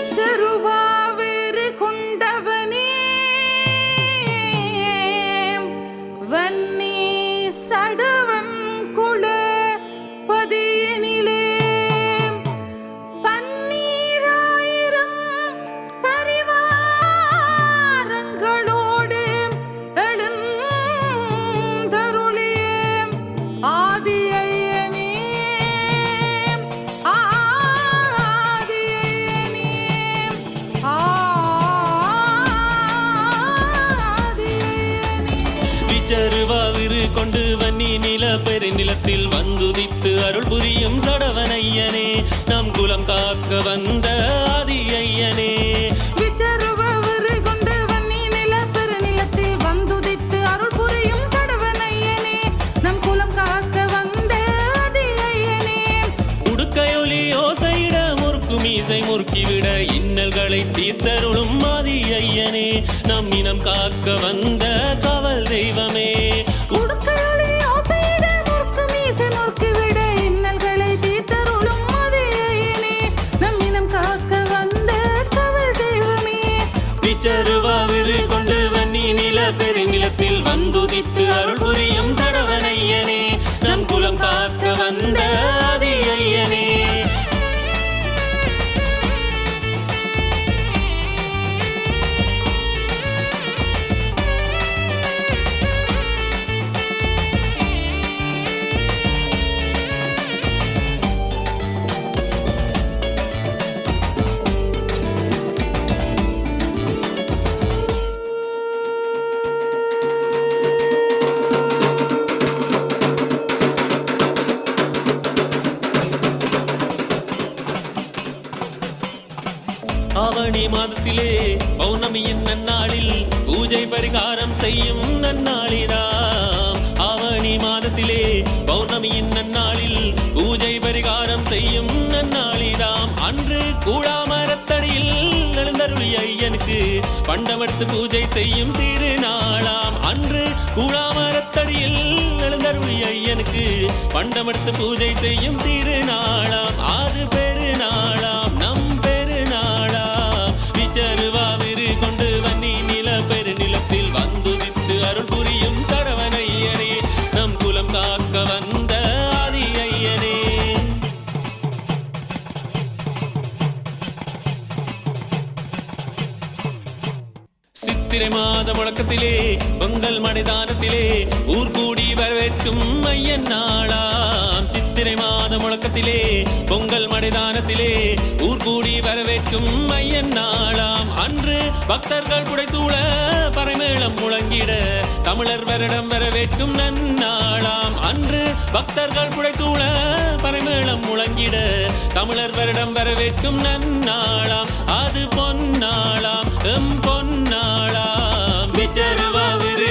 விச்சருவாவேறு கொண்டவனே வன்னி சடவன் குள பதியினிலே பன்னீராயிரம் பரிவாரங்களோடு எழுந்தருளியே ஆதியையனே விச்சருவாவிரு கொண்டு வன்னி நில பெருநிலத்தில் வந்துதித்து அருள் புரியும் சடவனையனே நம் குலம் காக்க வந்த ஆதி ஐயனே. விச்சருவாவிரு கொண்டு வன்னி நில பெருநிலத்தில் வந்துதித்து அருள் புரியும் சடவனையனே நம் குலம் காக்க வந்த ஆதி ஐயனே. உடுக்கையொலி ஓசையிட முறுக்கு மீசை முறுக்கிவிட இன்னல்களை தீர்த்தருளும் ஆதி ஐயனே நம் இனம் காக்க வந்த காவல் தெய்வமே. உடுக்கையொலி ஓசையிட முறுக்கு மீசை முறுக்கிவிட இன்னல்களை தீர்த்தருளும் ஆதி ஐயனே நம் இனம் காக்க வந்த காவல் தெய்வமே. விச்சருவாவிரு கொண்டு வன்னி நில பெருநிலத்தில் வந்துதித்து அருள் புரியும் சடவனையனே நம் குலம் காக்க வந்த ஆதி ஐயனே. ஆவணி மாதத்திலே பௌர்ணமியின் நன்னாளில் பூஜை பரிகாரம் செய்யும் நன்னாளிதாம். ஆவணி மாதத்திலே பௌர்ணமியின் நன்னாளில் பூஜை பரிகாரம் செய்யும் நன்னாளிதாம். அன்று கூழாமரத்தடியில் எழுந்தருளிய ஐயனுக்கு பண்டமடுத்து பூஜை செய்யும் திருநாளாம். அன்று கூழாமரத்தடியில் எழுந்தருளிய ஐயனுக்கு பண்டமடுத்து பூஜை செய்யும் திருநாளாம். அது பெருநாளாம் நம் பெருநாளாம். விச்சருவாவிரு கொண்டு வன்னி நில பெருநிலத்தில் வந்துதித்து அருள் புரியும் சடவனையனே நம் குலம் காக்க வந்த ஆதி ஐயனே. சித்திரை மாத முழக்கத்திலே பொங்கல் மடைதானத்திலே ஊர் கூடி வரவேற்கும் ஐயன் நாளாம். சித்திரை மாத முழக்கத்திலே பொங்கல் மடைதானத்திலே ஊர் கூடி வரவேற்கும் ஐயன் நாளாம். அன்று பக்தர்கள் புடைசூழ பறைமேளம் முழங்கிட தமிழர் வருடம் வரவேற்கும் நன்னாளாம். அன்று பக்தர்கள் புடைசூழ பறைமேளம் முழங்கிட தமிழர் வருடம் வரவேற்கும் நன்னாளாம். அது பொன்னாளாம் எம் பொன்னாளாம். விச்சருவாவிரு